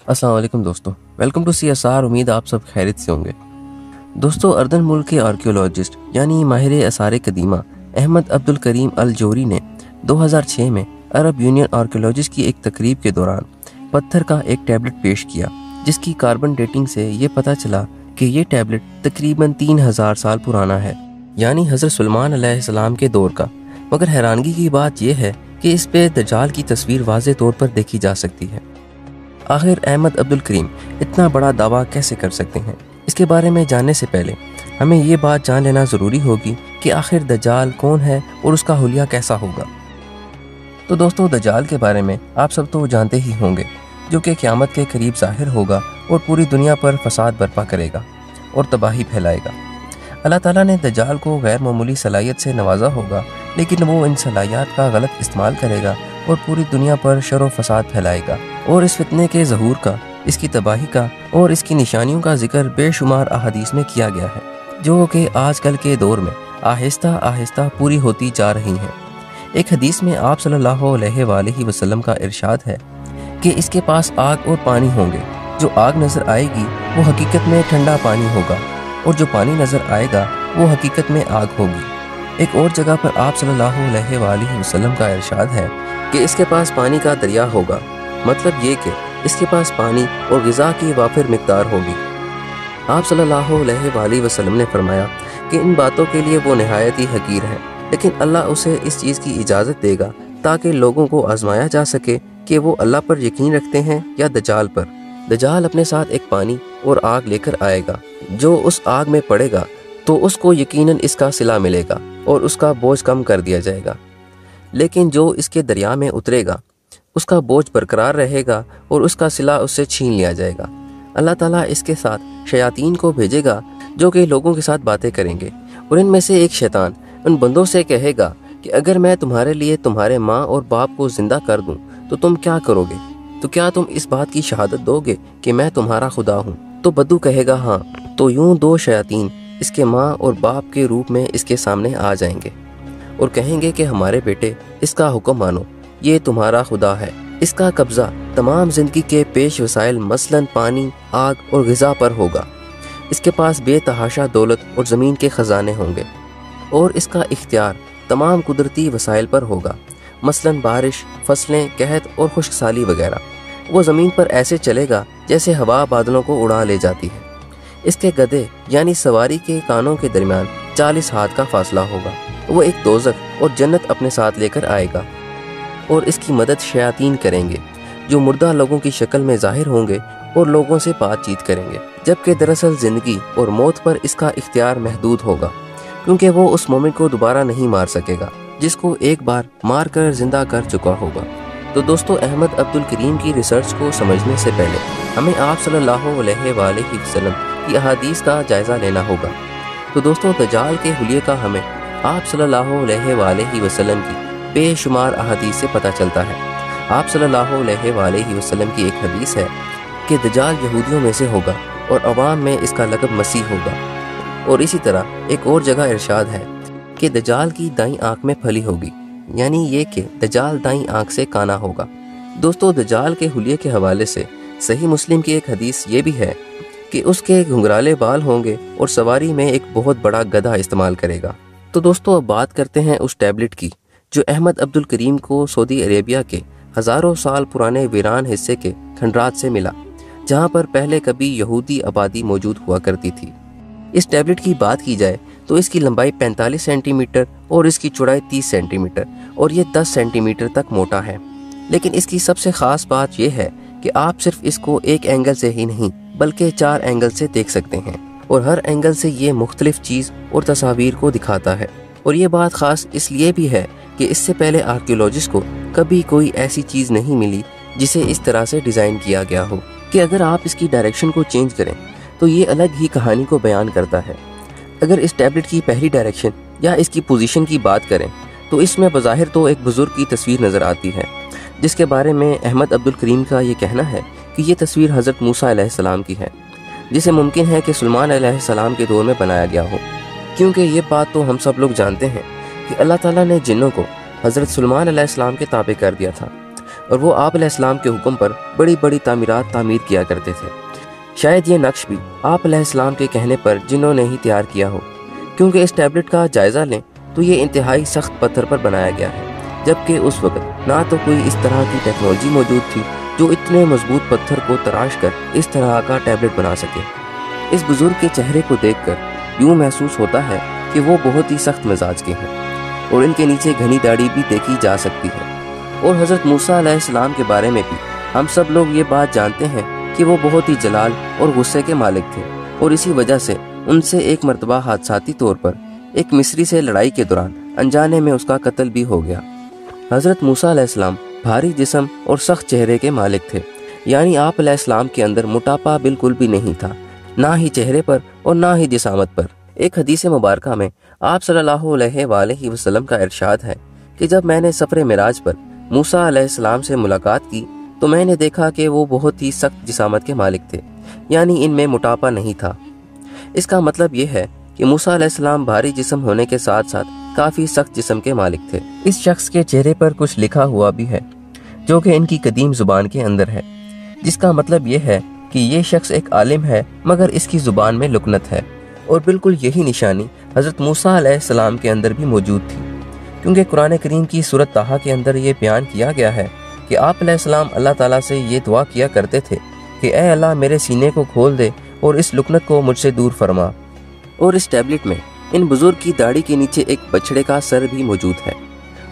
अस्सलाम वालेकुम दोस्तों, वेलकम टू CSR। उम्मीद आप सब खैरियत से होंगे। दोस्तों, अर्दन मुल्क के आर्कियोलॉजिस्ट यानी माहिर आसार कदीमा अहमद अब्दुल करीम अल जोहरी ने 2006 में अरब यूनियन आर्कियोलॉजिस्ट की एक तकरीब के दौरान पत्थर का एक टैबलेट पेश किया, जिसकी कार्बन डेटिंग से ये पता चला कि ये टैबलेट तकरीबन 3000 साल पुराना है, यानी हज़रत सुलेमान अलैहिस्सलाम के दौर का। मगर हैरानगी की बात यह है कि इस पे दज्जाल की तस्वीर वाज़े तौर पर देखी जा सकती है। आखिर अहमद अब्दुल करीम इतना बड़ा दावा कैसे कर सकते हैं? इसके बारे में जानने से पहले हमें ये बात जान लेना ज़रूरी होगी कि आखिर दज्जाल कौन है और उसका हुलिया कैसा होगा। तो दोस्तों, दज्जाल के बारे में आप सब तो जानते ही होंगे, जो कि क़यामत के करीब ज़ाहिर होगा और पूरी दुनिया पर फसाद बर्पा करेगा और तबाही फैलाएगा। अल्लाह ताला ने दज्जाल को गैर मामूली सलाहियत से नवाजा होगा, लेकिन वो इन सलाहियत का गलत इस्तेमाल करेगा और पूरी दुनिया पर शर व फसाद फैलाएगा। और इस फितने के ज़हूर का, इसकी तबाही का और इसकी निशानियों का जिक्र बेशुमार अहादीस में किया गया है, जो कि आजकल के दौर में आहिस्ता आहिस्ता पूरी होती जा रही हैं। एक हदीस में आप सल्लल्लाहु अलैहि वसल्लम का इरशाद है कि इसके पास आग और पानी होंगे। जो आग नज़र आएगी वो हकीकत में ठंडा पानी होगा, और जो पानी नज़र आएगा वो हकीकत में आग होगी। एक और जगह पर आप सल्लल्लाहु अलैहि वसल्लम का इरशाद है कि इसके पास पानी का दरिया होगा, मतलब ये कि इसके पास पानी और ग़िज़ा की वाफिर मिक़दार होगी। आप सल्लल्लाहु अलैहि वसल्लम ने फरमाया कि इन बातों के लिए वो नहायत ही हकीर है, लेकिन अल्लाह उसे इस चीज़ की इजाज़त देगा ताकि लोगों को आजमाया जा सके कि वो अल्लाह पर यकीन रखते हैं या दज्जाल पर। दज्जाल अपने साथ एक पानी और आग लेकर आएगा। जो उस आग में पड़ेगा तो उसको यकीनन इसका सिला मिलेगा और उसका बोझ कम कर दिया जाएगा, लेकिन जो इसके दरिया में उतरेगा उसका बोझ बरकरार रहेगा और उसका सिला उससे छीन लिया जाएगा। अल्लाह ताला इसके साथ शयातीन को भेजेगा जो कि लोगों के साथ बातें करेंगे, और इनमें से एक शैतान उन बंदों से कहेगा कि अगर मैं तुम्हारे लिए तुम्हारे माँ और बाप को जिंदा कर दूं तो तुम क्या करोगे? तो क्या तुम इस बात की शहादत दोगे कि मैं तुम्हारा खुदा हूँ? तो बद्दू कहेगा हाँ। तो यूं दो शयातीन इसके माँ और बाप के रूप में इसके सामने आ जाएंगे और कहेंगे कि हमारे बेटे, इसका हुक्म मानो, ये तुम्हारा खुदा है। इसका कब्जा तमाम जिंदगी के पेश वसाइल मसलन पानी, आग और ग़िज़ा पर होगा। इसके पास बेतहाशा दौलत और ज़मीन के ख़जाने होंगे, और इसका इख्तियार तमाम कुदरती वसाइल पर होगा, मसलन बारिश, फसलें, कहत और खुश्कसाली वगैरह। वो ज़मीन पर ऐसे चलेगा जैसे हवा बादलों को उड़ा ले जाती है। इसके गधे यानी सवारी के कानों के दरमियान 40 हाथ का फासला होगा। वो एक दोज़ख और जन्नत अपने साथ लेकर आएगा, और इसकी मदद शयातीन करेंगे जो मुर्दा लोगों की शक्ल में ज़ाहिर होंगे और लोगों से बातचीत करेंगे, जबकि दरअसल ज़िंदगी और मौत पर इसका इख्तियार महदूद होगा, क्योंकि वो उस मोमिन को दोबारा नहीं मार सकेगा जिसको एक बार मार कर जिंदा कर चुका होगा। तो दोस्तों, अहमद अब्दुल करीम की रिसर्च को समझने से पहले हमें आप सल्लल्लाहु अलैहि वसल्लम की अहादीस का जायज़ा लेना होगा। तो दोस्तों, दज्जाल के हुलिये का हमें आप सल्लल्लाहु अलैहि वसल्लम की बेशुमार अहादीस से पता चलता है। आप सल्लल्लाहु अलैहि वसल्लम की एक हदीस है कि दज्जाल यहूदियों में से होगा और अवाम में इसका लक़ब मसीह होगा। और इसी तरह एक और जगह इरशाद है कि दज्जाल की दाईं आँख में फली होगी, यानी ये कि दज्जाल दाईं आँख से काना होगा। दोस्तों, दज्जाल के हुलिये के हवाले से सही मुस्लिम की एक हदीस ये भी है कि उसके घुंघराले बाल होंगे और सवारी में एक बहुत बड़ा गधा इस्तेमाल करेगा। तो दोस्तों, अब बात करते हैं उस टैबलेट की जो अहमद अब्दुल करीम को सऊदी अरेबिया के हज़ारों साल पुराने वीरान हिस्से के खंडरात से मिला, जहाँ पर पहले कभी यहूदी आबादी मौजूद हुआ करती थी। इस टैबलेट की बात की जाए तो इसकी लंबाई 45 सेंटीमीटर और इसकी चौड़ाई 30 सेंटीमीटर और ये 10 सेंटीमीटर तक मोटा है। लेकिन इसकी सबसे ख़ास बात यह है कि आप सिर्फ इसको एक एंगल से ही नहीं बल्कि 4 एंगल से देख सकते हैं, और हर एंगल से ये मुख्तलिफ चीज़ और तस्वीर को दिखाता है। और ये बात ख़ास इसलिए भी है कि इससे पहले आर्कियोलॉजिस्ट को कभी कोई ऐसी चीज़ नहीं मिली जिसे इस तरह से डिज़ाइन किया गया हो कि अगर आप इसकी डायरेक्शन को चेंज करें तो ये अलग ही कहानी को बयान करता है। अगर इस टैबलेट की पहली डायरेक्शन या इसकी पोजीशन की बात करें तो इसमें बज़ाहिर तो एक बुज़ुर्ग की तस्वीर नज़र आती है, जिसके बारे में अहमद अब्दुल करीम का ये कहना है कि ये तस्वीर हज़रत मूसा अलैहिस्सलाम की है, जिसे मुमकिन है कि सुलेमान अलैहिस्सलाम के दौर में बनाया गया हो, क्योंकि ये बात तो हम सब लोग जानते हैं कि अल्लाह ताला ने जिन्नों को हज़रत सुलेमान अलैहिस्सलाम के ताबे कर दिया था। और वो आप अलैहिस्सलाम के हुक्म पर बड़ी बड़ी तामीरात तामीर किया करते थे। शायद ये नक्श भी आप अलैहिस्सलाम के कहने पर जिन्होंने ही तैयार किया हो, क्योंकि इस टैबलेट का जायज़ा लें तो ये इंतहाई सख्त पत्थर पर बनाया गया है, जबकि उस वक्त ना तो कोई इस तरह की टेक्नोलॉजी मौजूद थी जो इतने मजबूत पत्थर को तराश कर इस तरह का टैबलेट बना सके। इस बुजुर्ग के चेहरे को देखकर यूँ महसूस होता है कि वो बहुत ही सख्त मिजाज के हैं और इनके नीचे घनी दाढ़ी भी देखी जा सकती है। और हज़रत मूसा अलैहिस्सलाम के बारे में भी हम सब लोग ये बात जानते हैं कि वो बहुत ही जलाल और गुस्से के मालिक थे, और इसी वजह से उनसे एक मरतबा हादसाती तौर पर एक मिस्री से लड़ाई के दौरान अनजाने में उसका कत्ल भी हो गया। हज़रत मूसा अलैहिस्सलाम भारी जिस्म और सख्त चेहरे के मालिक थे, यानी आप अलैहिस्सलाम के अंदर मोटापा बिल्कुल भी नहीं था, ना ही चेहरे पर और ना ही जिसामत पर। एक हदीस मुबारक में आप सल्लल्लाहु अलैहि वसल्लम का इरशाद है कि जब मैंने सफ़र मिराज पर मूसा अलैहिस्सलाम से मुलाकात की तो मैंने देखा कि वो बहुत ही सख्त जिसामत के मालिक थे, यानी इनमें मोटापा नहीं था। इसका मतलब ये है कि मूसा अलैहिस्सलाम भारी जिस्म होने के साथ साथ काफ़ी सख्त जिस्म के मालिक थे। इस शख्स के चेहरे पर कुछ लिखा हुआ भी है जो कि इनकी कदीम ज़ुबान के अंदर है, जिसका मतलब ये है कि ये शख्स एक आलिम है मगर इसकी ज़ुबान में लुकनत है। और बिल्कुल यही निशानी हज़रत मूसा अलैहिस्सलाम के अंदर भी मौजूद थी, क्योंकि कुरान करीम की सूरत ताहा के अंदर ये बयान किया गया है कि आप अलैहिस्सलाम अल्लाह ताला से ये दुआ किया करते थे कि ऐ अल्लाह मेरे सीने को खोल दे और इस लुकनत को मुझसे दूर फरमा। और इस टैबलेट में इन बुजुर्ग की दाढ़ी के नीचे एक बछड़े का सर भी मौजूद है।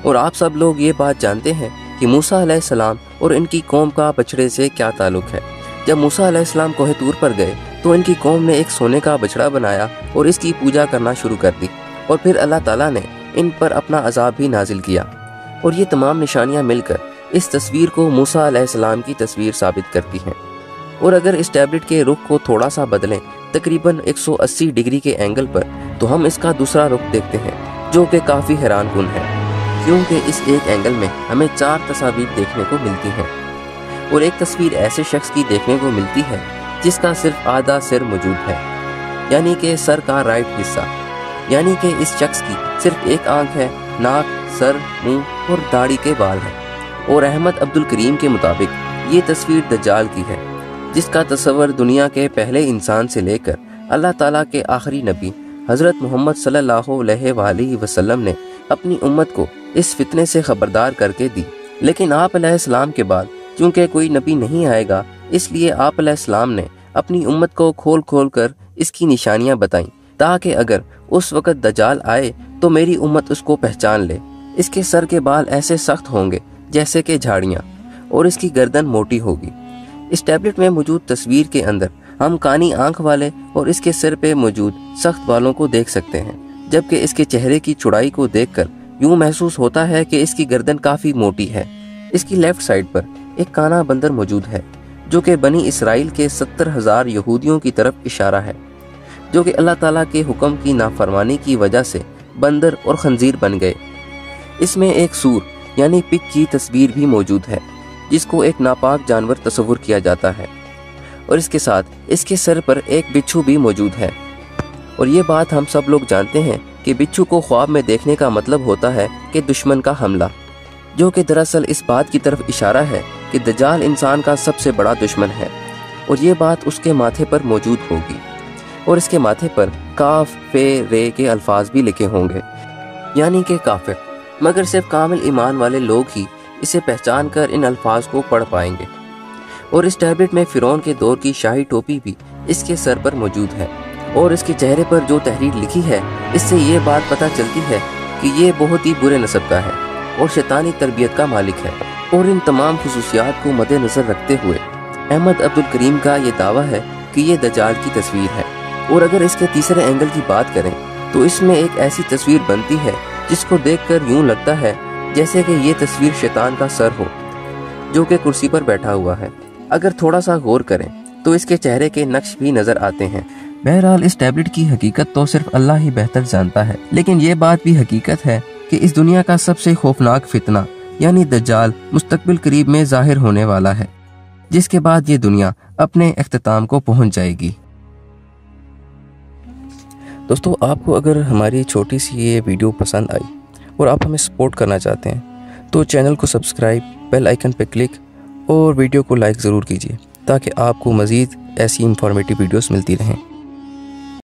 और आप सब लोग ये बात जानते हैं कि मूसा अलैहिस्सलाम और इनकी कौम का बछड़े से क्या ताल्लुक है। जब मूसा अलैहिस्सलाम कोहे तूर पर गए तो इनकी कौम ने एक सोने का बछड़ा बनाया और इसकी पूजा करना शुरू कर दी, और फिर अल्लाह ताला ने इन पर अपना अजाब भी नाजिल किया। और ये तमाम निशानियां मिलकर इस तस्वीर को मूसा अलैहिस्सलाम की तस्वीर साबित करती हैं। और अगर इस टैबलेट के रुख को थोड़ा सा बदलें, तकरीबन 180 डिग्री के एंगल पर, तो हम इसका दूसरा रुख देखते हैं जो कि काफ़ी हैरान कुन है, क्योंकि इस एक एंगल में हमें 4 तस्वीर देखने को मिलती हैं। और एक तस्वीर ऐसे शख्स की देखने को मिलती है जिसका सिर्फ आधा सिर मौजूद है, यानी कि सर का राइट हिस्सा, यानी कि इस शख्स की सिर्फ एक आंख है, नाक, सर, मुंह और दाढ़ी के बाल हैं। और अहमद अब्दुल करीम के मुताबिक ये तस्वीर दज्जाल की है, जिसका तस्वर दुनिया के पहले इंसान से लेकर अल्लाह ताला के आखिरी नबी हज़रत मोहम्मद सल्लल्लाहु अलैहि वसल्लम ने अपनी उम्मत को इस फितने से खबरदार करके दी। लेकिन आप अलैहिस्सलाम के बाद क्योंकि कोई नबी नहीं आएगा, इसलिए आप अलैहिस्सलाम ने अपनी उम्मत को खोल खोल कर इसकी निशानियां बताईं, ताकि अगर उस वक़्त दज्जाल आए तो मेरी उम्मत उसको पहचान ले। इसके सर के बाल ऐसे सख्त होंगे जैसे कि झाड़ियाँ, और इसकी गर्दन मोटी होगी। इस टैबलेट में मौजूद तस्वीर के अंदर हम कानी आंख वाले और इसके सिर पे मौजूद सख्त बालों को देख सकते हैं, जबकि इसके चेहरे की चौड़ाई को देखकर यूं महसूस होता है कि इसकी गर्दन काफ़ी मोटी है। इसकी लेफ्ट साइड पर एक काना बंदर मौजूद है जो कि बनी इसराइल के 70,000 यहूदियों की तरफ इशारा है, जो कि अल्लाह ताला के हुक्म की नाफरमानी की वजह से बंदर और खंजीर बन गए। इसमें एक सूर यानी पिग की तस्वीर भी मौजूद है, जिसको एक नापाक जानवर तस्वुर किया जाता है। और इसके साथ इसके सर पर एक बिच्छू भी मौजूद है। और ये बात हम सब लोग जानते हैं कि बिच्छू को ख्वाब में देखने का मतलब होता है कि दुश्मन का हमला, जो कि दरअसल इस बात की तरफ इशारा है कि दज्जाल इंसान का सबसे बड़ा दुश्मन है। और ये बात उसके माथे पर मौजूद होगी, और इसके माथे पर काफ, फे, रे के अल्फाज भी लिखे होंगे, यानी कि काफिर। मगर सिर्फ कामिल ईमान वाले लोग ही इसे पहचान कर इन अल्फाज को पढ़ पाएंगे। और इस टैबलेट में फिरौन के दौर की शाही टोपी भी इसके सर पर मौजूद है। और इसके चेहरे पर जो तहरीर लिखी है, इससे ये बात पता चलती है कि ये बहुत ही बुरे नस्ब का है और शैतानी तरबियत का मालिक है। और इन तमाम खुसूसियात को मद्देनजर रखते हुए अहमद अब्दुल करीम का ये दावा है कि ये दज्जाल की तस्वीर है। और अगर इसके तीसरे एंगल की बात करें तो इसमें एक ऐसी तस्वीर बनती है जिसको देखकर यूं लगता है जैसे कि ये तस्वीर शैतान का सर हो, जो कि कुर्सी पर बैठा हुआ है। अगर थोड़ा सा गौर करें तो इसके चेहरे के नक्श भी नजर आते हैं। बहरहाल इस टैबलेट की हकीकत तो सिर्फ अल्लाह ही बेहतर जानता है, लेकिन ये बात भी हकीकत है कि इस दुनिया का सबसे खौफनाक फितना यानी दज्जाल मुस्तकबिल करीब में जाहिर होने वाला है, जिसके बाद ये दुनिया अपने इख्तिताम को पहुंच जाएगी। दोस्तों, आपको अगर हमारी छोटी सी ये वीडियो पसंद आई और आप हमें सपोर्ट करना चाहते हैं तो चैनल को सब्सक्राइब بیل آئیکن پہ کلک اور ویڈیو کو لائک ضرور کیجیے تاکہ آپ کو مزید ایسی انفارمیٹیو ویڈیوز ملتی رہیں۔